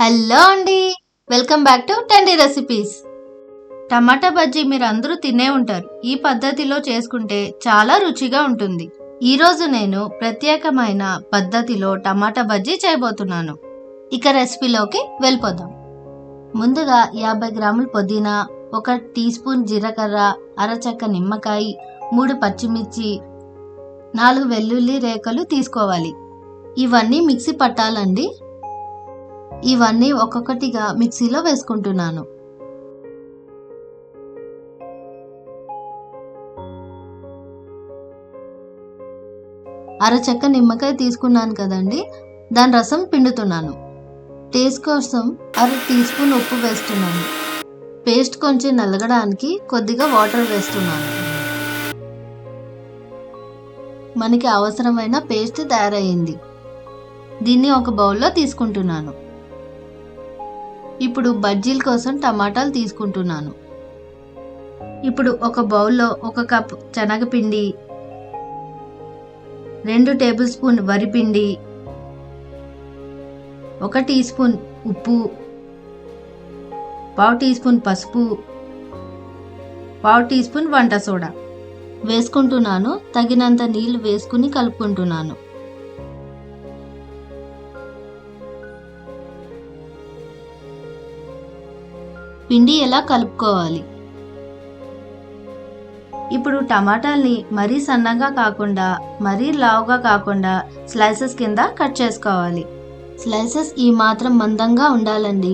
Hello అండి, welcome back to Tendy recipes. టమాటా బజ్జీ మీరు అందరూ తినే ఉంటారు. ఈ పద్ధతిలో చేసుకుంటే చాలా రుచిగా ఉంటుంది. ఈరోజు నేను ప్రత్యేకమైన పద్ధతిలో టమాటా బజ్జీ చేయబోతున్నాను. ఇక రెసిపీలోకి వెళ్ళిపోదాం. ముందుగా 50 గ్రాముల పుదీనా, 1 టీ స్పూన్ జీలకర్ర, అరచెక్క నిమ్మకాయ, 3 పచ్చిమిర్చి, 4 వెల్లుల్లి రేఖలు తీసుకోవాలి. ఇవన్నీ మిక్సీ పట్టాలండి. ఇవన్నీ ఒక్కొక్కటిగా మిక్సీలో వేసుకుంటున్నాను. అరచెక్క నిమ్మకాయ తీసుకున్నాను కదండి, దాని రసం పిండుతున్నాను. టేస్ట్ కోసం 1/2 టీ స్పూన్ ఉప్పు వేస్తున్నాను. పేస్ట్ కొంచెం నలగడానికి కొద్దిగా వాటర్ వేస్తున్నాను. మనకి అవసరమైన పేస్ట్ తయారయ్యింది. దీన్ని ఒక బౌల్లో తీసుకుంటున్నాను. ఇప్పుడు బజ్జీల కోసం టమాటాలు తీసుకుంటున్నాను. ఇప్పుడు ఒక బౌల్లో 1 కప్ శనగపిండి, 2 టేబుల్ స్పూన్ వరిపిండి, 1 టీ స్పూన్ ఉప్పు, 1/2 టీ స్పూన్ పసుపు, 1/2 టీ స్పూన్ వంట సోడా వేసుకుంటున్నాను. తగినంత నీళ్లు వేసుకుని కలుపుకుంటున్నాను. పిండి ఎలా కలుపుకోవాలి. ఇప్పుడు టమాటాల్ని మరీ సన్నగా కాకుండా మరీ లావుగా కాకుండా స్లైసెస్ కింద కట్ చేసుకోవాలి. స్లైసెస్ ఈ మాత్రం మందంగా ఉండాలండి.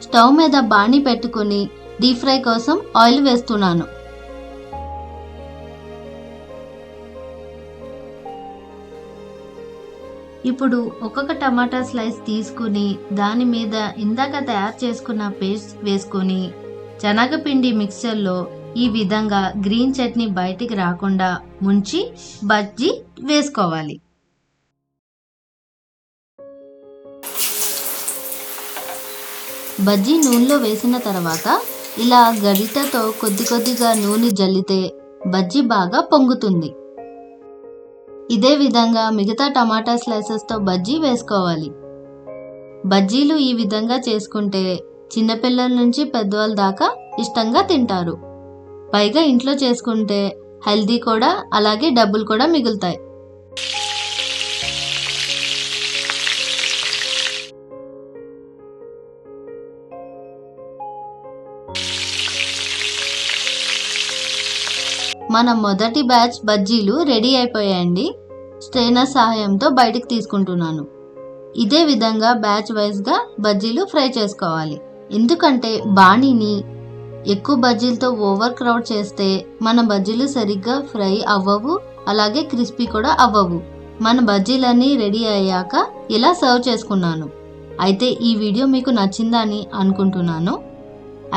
స్టవ్ మీద బాణీ పెట్టుకుని డీప్ ఫ్రై కోసం ఆయిల్ వేస్తున్నాను. ఇప్పుడు ఒక్కొక్క టమాటా స్లైస్ తీసుకుని దాని మీద ఇందాక తయారు చేసుకున్న పేస్ట్ వేసుకొని శనగపిండి మిక్చర్లో ఈ విధంగా గ్రీన్ చట్నీ బయటికి రాకుండా ముంచి బజ్జీ వేసుకోవాలి. బజ్జీ నూనెలో వేసిన తర్వాత ఇలా గరిటెతో కొద్ది కొద్దిగా నూనె జల్లితే బజ్జీ బాగా పొంగుతుంది. ఇదే విధంగా మిగతా టమాటా స్లైసెస్తో బజ్జీ వేసుకోవాలి. బజ్జీలు ఈ విధంగా చేసుకుంటే చిన్నపిల్లల నుంచి పెద్దవాళ్ళ దాకా ఇష్టంగా తింటారు. పైగా ఇంట్లో చేసుకుంటే హెల్దీ కూడా, అలాగే డబ్బులు కూడా మిగులుతాయి. మన మొదటి బ్యాచ్ బజ్జీలు రెడీ అయిపోయాయండి. స్ట్రైనర్ సహాయంతో బయటికి తీసుకుంటున్నాను. ఇదే విధంగా బ్యాచ్ వైజ్గా బజ్జీలు ఫ్రై చేసుకోవాలి. ఎందుకంటే బాణీని ఎక్కువ బజ్జీలతో ఓవర్ క్రౌడ్ చేస్తే మన బజ్జీలు సరిగ్గా ఫ్రై అవ్వవు, అలాగే క్రిస్పీ కూడా అవ్వవు. మన బజ్జీలన్నీ రెడీ అయ్యాక ఇలా సర్వ్ చేసుకున్నాను. అయితే ఈ వీడియో మీకు నచ్చిందని అనుకుంటున్నాను.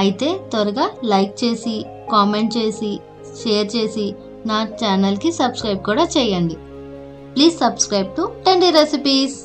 అయితే త్వరగా లైక్ చేసి, కామెంట్ చేసి, షేర్ చేసి నా ఛానల్కి సబ్స్క్రైబ్ కూడా చేయండి. Please subscribe to Tendy recipes.